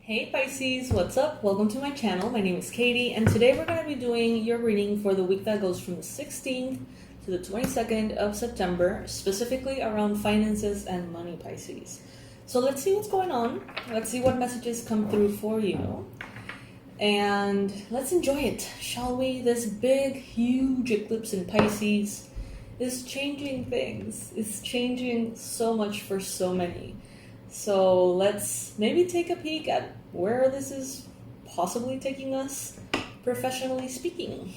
Hey Pisces, what's up? Welcome to my channel. My name is Katie, and today we're going to be doing your reading for the week that goes from the 16th to the 22nd of September, specifically around finances and money, Pisces. So let's see what's going on. Let's see what messages come through for you. And let's enjoy it, shall we? This big, huge eclipse in Pisces is changing things. It's changing so much for so many. So let's maybe take a peek at where this is possibly taking us, professionally speaking.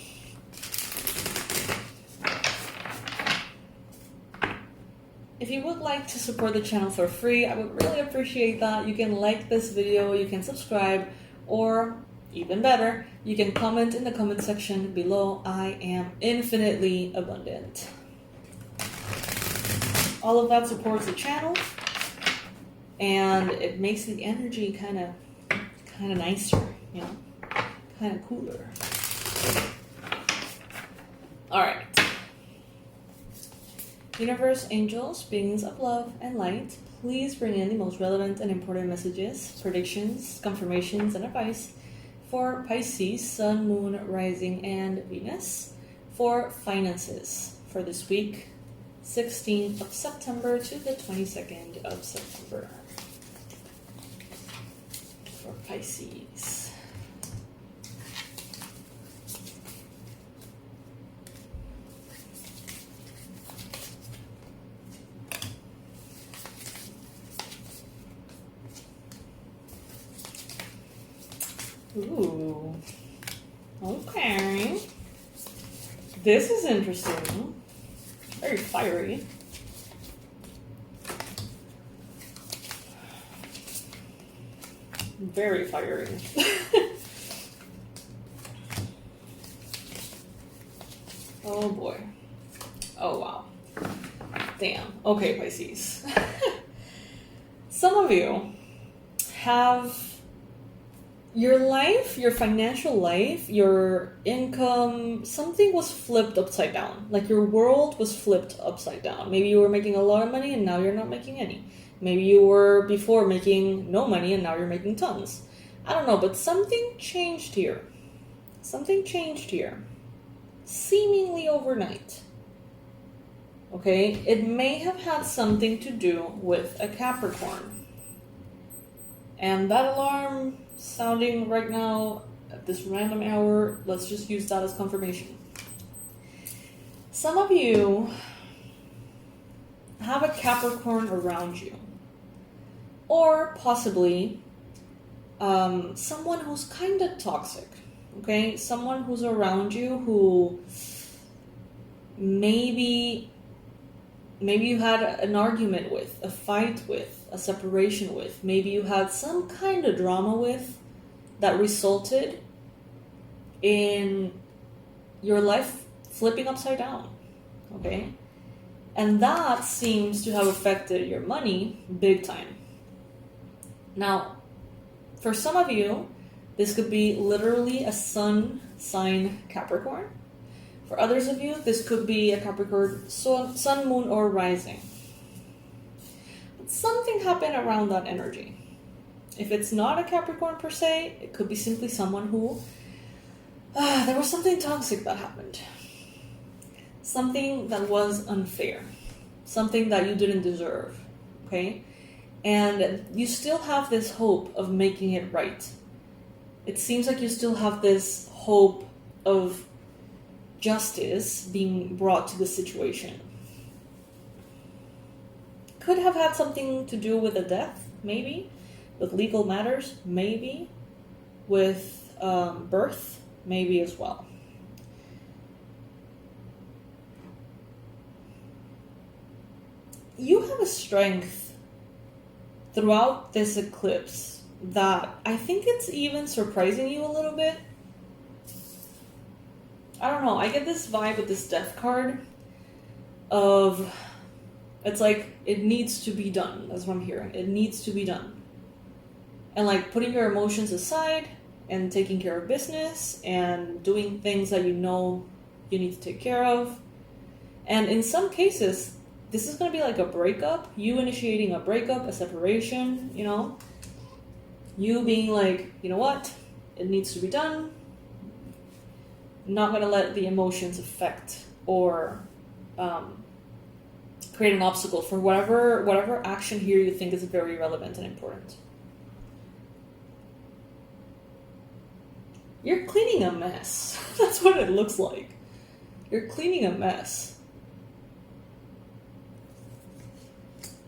If you would like to support the channel for free, I would really appreciate that. You can like this video, you can subscribe, or even better, you can comment in the comment section below. I am infinitely abundant. All of that supports the channel, and it makes the energy kind of nicer, you know, kind of cooler. All right. Universe, angels, beings of love and light, please bring in the most relevant and important messages, predictions, confirmations, and advice for Pisces, Sun, Moon, Rising, and Venus for finances for this week, 16th of September to the 22nd of September. For Pisces. Ooh. Okay. This is interesting. Very fiery. Very fiery. Oh boy. Oh wow. Damn. Okay, Pisces. Some of you have your life, your financial life, your income, something was flipped upside down. Like your world was flipped upside down. Maybe you were making a lot of money and now you're not making any. Maybe you were before making no money and now you're making tons. I don't know, but something changed here. Something changed here. Seemingly overnight. Okay? It may have had something to do with a Capricorn. And that alarm sounding right now at this random hour, let's just use that as confirmation. Some of you have a Capricorn around you. Or possibly someone who's kind of toxic, okay? Someone who's around you who maybe you had an argument with, a fight with, a separation with. Maybe you had some kind of drama with that resulted in your life flipping upside down, okay? And that seems to have affected your money big time. Now, for some of you, this could be literally a sun sign Capricorn. For others of you, this could be a Capricorn sun, moon, or rising. But something happened around that energy. If it's not a Capricorn per se, it could be simply someone who, there was something toxic that happened. Something that was unfair. Something that you didn't deserve, okay? And you still have this hope of making it right. It seems like you still have this hope of justice being brought to the situation. Could have had something to do with a death, maybe. With legal matters, maybe. With birth, maybe as well. You have a strength throughout this eclipse that I think it's even surprising you a little bit. I don't know, I get this vibe with this death card of, it's like, it needs to be done. That's what I'm hearing. It needs to be done. And like putting your emotions aside and taking care of business and doing things that you know you need to take care of. And in some cases, this is going to be like a breakup, you initiating a breakup, a separation, you know. You being like, you know what? It needs to be done. I'm not going to let the emotions affect or create an obstacle for whatever action here you think is very relevant and important. You're cleaning a mess. That's what it looks like. You're cleaning a mess.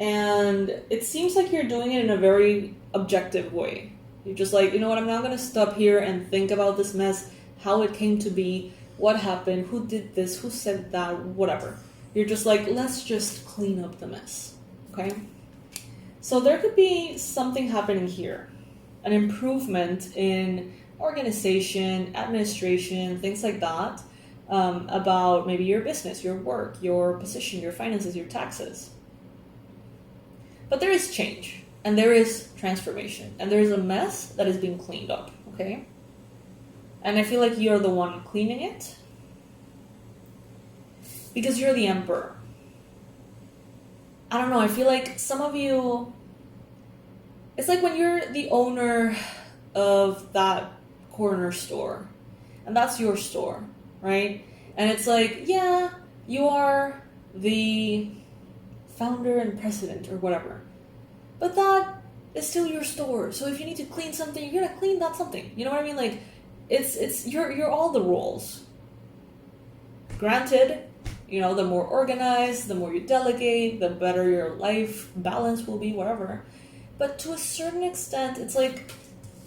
And it seems like you're doing it in a very objective way. You're just like, you know what, I'm not going to stop here and think about this mess, how it came to be, what happened, who did this, who said that, whatever. You're just like, let's just clean up the mess, okay? So there could be something happening here, an improvement in organization, administration, things like that, about maybe your business, your work, your position, your finances, your taxes. But there is change, and there is transformation, and there is a mess that is being cleaned up, okay? And I feel like you're the one cleaning it, because you're the emperor. I don't know, I feel like some of you, it's like when you're the owner of that corner store, and that's your store, right? And it's like, yeah, you are the founder and president or whatever, but that is still your store. So if you need to clean something, you're gonna clean that something. You know what I mean? Like, it's you're all the roles. Granted, you know, the more organized, the more you delegate, the better your life balance will be, whatever. But to a certain extent, it's like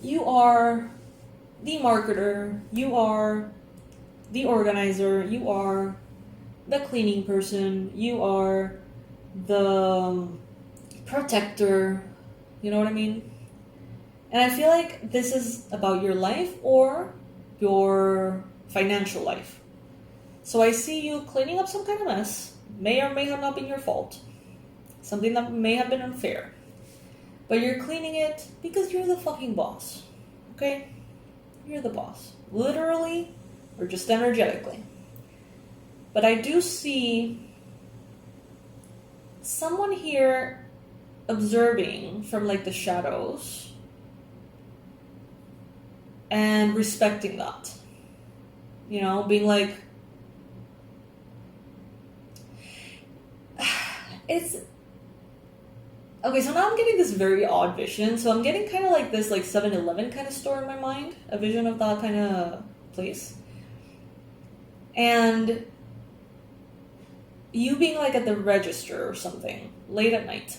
you are the marketer, you are the organizer, you are the cleaning person, you are the protector, you know what I mean? And I feel like this is about your life or your financial life. So I see you cleaning up some kind of mess, may or may have not been your fault, something that may have been unfair, but you're cleaning it because you're the fucking boss, okay? You're the boss, literally or just energetically. But I do see someone here observing from like the shadows and respecting that, you know, being like, it's okay. So now I'm getting this very odd vision. So I'm getting kind of like this like 7-Eleven kind of store in my mind, a vision of that kind of place, and you being like at the register or something late at night.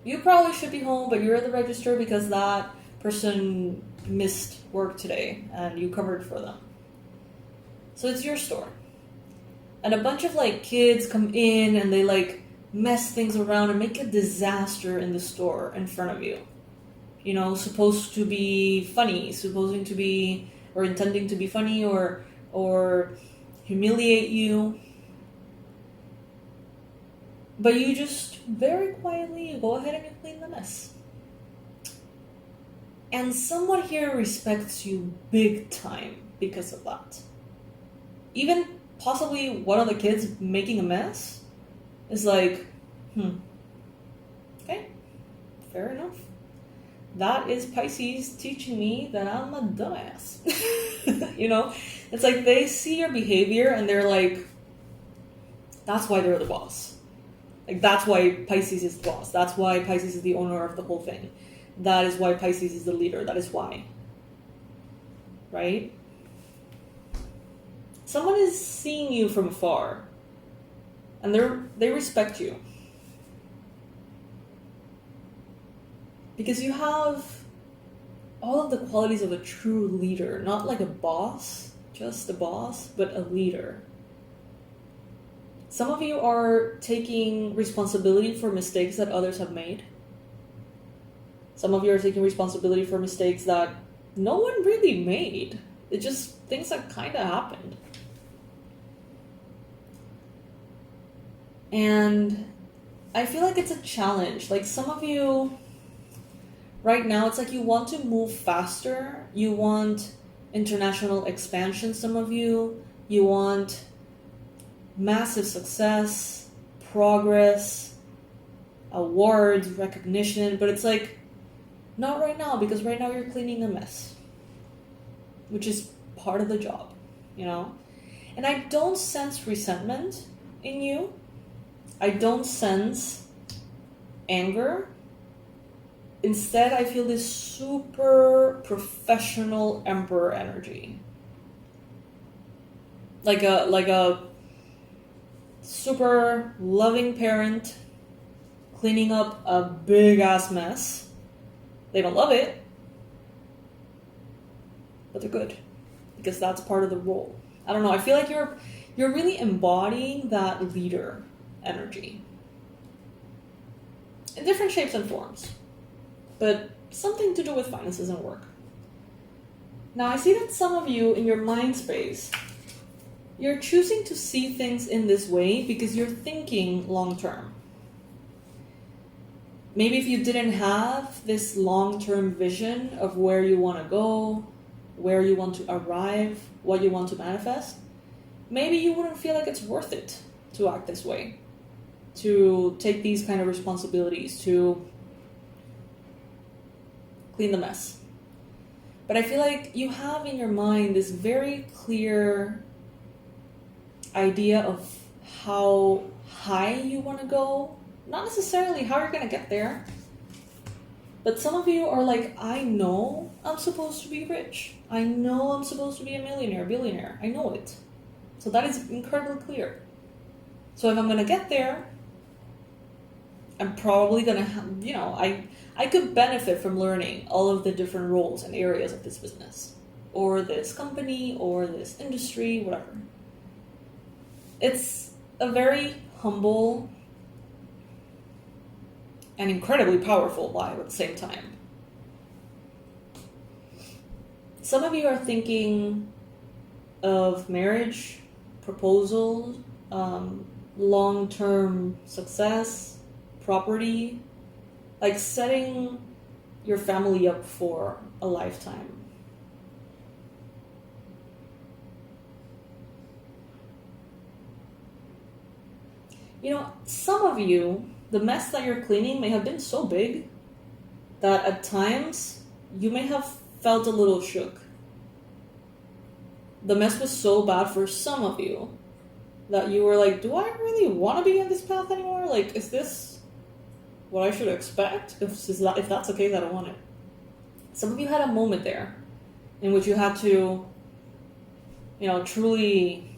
You probably should be home, but you're at the register because that person missed work today and you covered for them. So it's your store. And a bunch of like kids come in and they like mess things around and make a disaster in the store in front of you. You know, supposed to be funny, supposing to be, or intending to be funny or humiliate you. But you just very quietly, you go ahead and you clean the mess. And someone here respects you big time because of that. Even possibly one of the kids making a mess is like, okay, fair enough. That is Pisces teaching me that I'm a dumbass. You know, it's like they see your behavior and they're like, that's why they're the boss. Like, that's why Pisces is the boss. That's why Pisces is the owner of the whole thing. That is why Pisces is the leader. That is why. Right? Someone is seeing you from afar. And they respect you. Because you have all of the qualities of a true leader. Not like a boss, just a boss, but a leader. Some of you are taking responsibility for mistakes that others have made. Some of you are taking responsibility for mistakes that no one really made. It's just things that kind of happened. And I feel like it's a challenge. Like some of you, right now, it's like you want to move faster. You want international expansion, some of you. You want massive success, progress, awards, recognition. But it's like, Not right now, because right now you're cleaning a mess, which is part of the job, you know? And I don't sense resentment in you. I don't sense anger. Instead, I feel this super professional emperor energy. Like a super loving parent cleaning up a big ass mess. They don't love it, but they're good because that's part of the role. I don't know. I feel like you're really embodying that leader energy in different shapes and forms, but something to do with finances and work. Now, I see that some of you in your mind space, you're choosing to see things in this way because you're thinking long term. Maybe if you didn't have this long-term vision of where you want to go, where you want to arrive, what you want to manifest, maybe you wouldn't feel like it's worth it to act this way, to take these kind of responsibilities, to clean the mess. But I feel like you have in your mind this very clear idea of how high you want to go. Not necessarily how you're going to get there. But some of you are like, I know I'm supposed to be rich. I know I'm supposed to be a millionaire, billionaire. I know it. So that is incredibly clear. So if I'm going to get there, I'm probably going to, I could benefit from learning all of the different roles and areas of this business, or this company, or this industry, whatever. It's a very humble and incredibly powerful vibe at the same time. Some of you are thinking of marriage, proposals, long-term success, property, like setting your family up for a lifetime. Some of you, the mess that you're cleaning may have been so big that at times you may have felt a little shook. The mess was so bad for some of you that you were like, do I really want to be in this path anymore? Like, is this what I should expect? If that's the case, I don't want it. Some of you had a moment there in which you had to, truly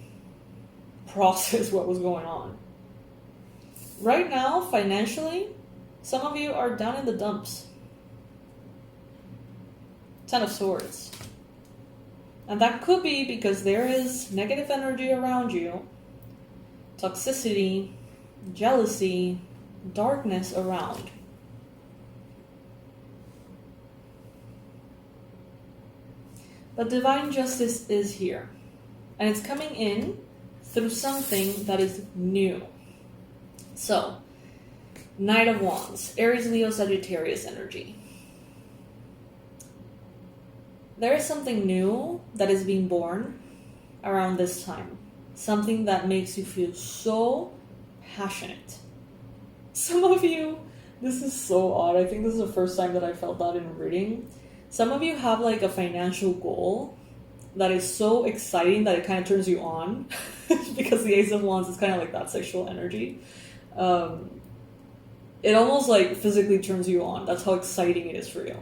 process what was going on. Right now, financially, some of you are down in the dumps. 10 of Swords. And that could be because there is negative energy around you, toxicity, jealousy, darkness around. But divine justice is here. And it's coming in through something that is new. So, Knight of Wands, Aries, Leo, Sagittarius energy. There is something new that is being born around this time. Something that makes you feel so passionate. Some of you, this is so odd. I think this is the first time that I felt that in a reading. Some of you have like a financial goal that is so exciting that it kind of turns you on. Because the Ace of Wands is kind of like that sexual energy. It almost like physically turns you on. That's how exciting it is for you.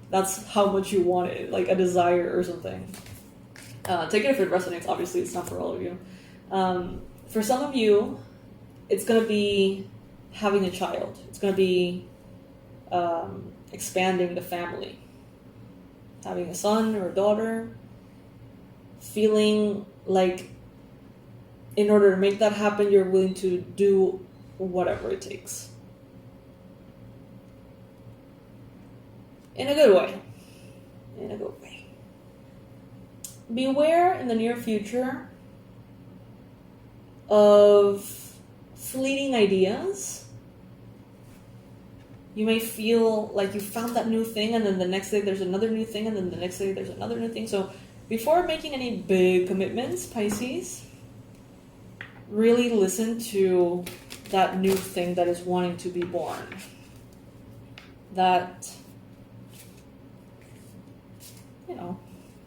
That's how much you want it, like a desire or something. Take it if it resonates. Obviously, it's not for all of you. For some of you, it's going to be having a child. It's going to be expanding the family. Having a son or a daughter. Feeling like in order to make that happen, you're willing to do whatever it takes. In a good way. In a good way. Beware in the near future of fleeting ideas. You may feel like you found that new thing, and then the next day there's another new thing, and then the next day there's another new thing. So before making any big commitments, Pisces, really listen to that new thing that is wanting to be born. That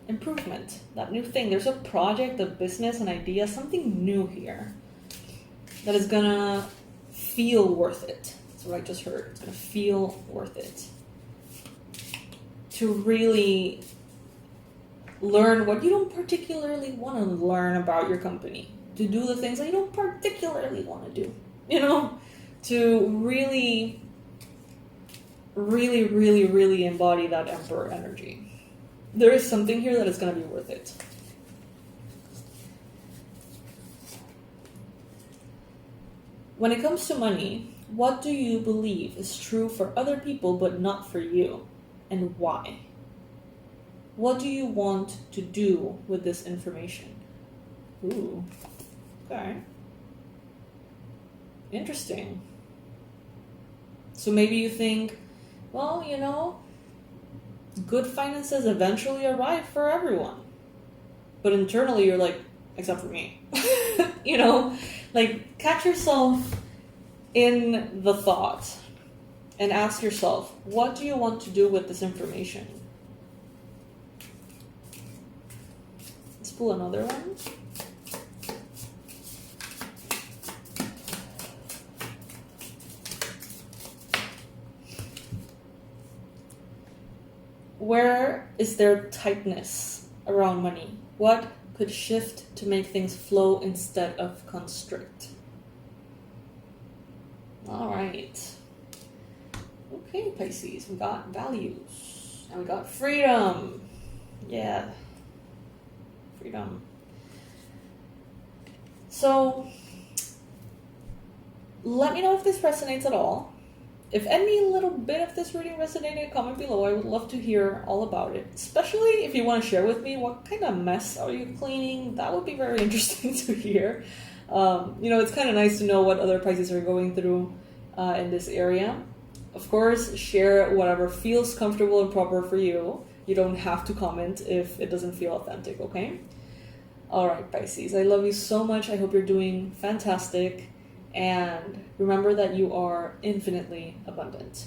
improvement, that new thing. There's a project, a business, an idea, something new here that is gonna feel worth it. That's what I just heard. It's gonna feel worth it. To really learn what you don't particularly want to learn about your company. To do the things that you don't particularly want to do. To really, really, really, really embody that Emperor energy. There is something here that is going to be worth it. When it comes to money, what do you believe is true for other people but not for you? And why? What do you want to do with this information? Ooh, okay. Interesting. So maybe you think, well, good finances eventually arrive for everyone. But internally you're like, except for me. Like catch yourself in the thought and ask yourself, what do you want to do with this information? Let's pull another one. Where is there tightness around money? What could shift to make things flow instead of constrict? All right. Okay, Pisces, we got values and we got freedom. Yeah, freedom. So let me know if this resonates at all. If any little bit of this reading resonated, comment below. I would love to hear all about it. Especially if you want to share with me what kind of mess are you cleaning. That would be very interesting to hear. It's kind of nice to know what other Pisces are going through in this area. Of course, share whatever feels comfortable and proper for you. You don't have to comment if it doesn't feel authentic, okay? All right, Pisces, I love you so much. I hope you're doing fantastic. And remember that you are infinitely abundant.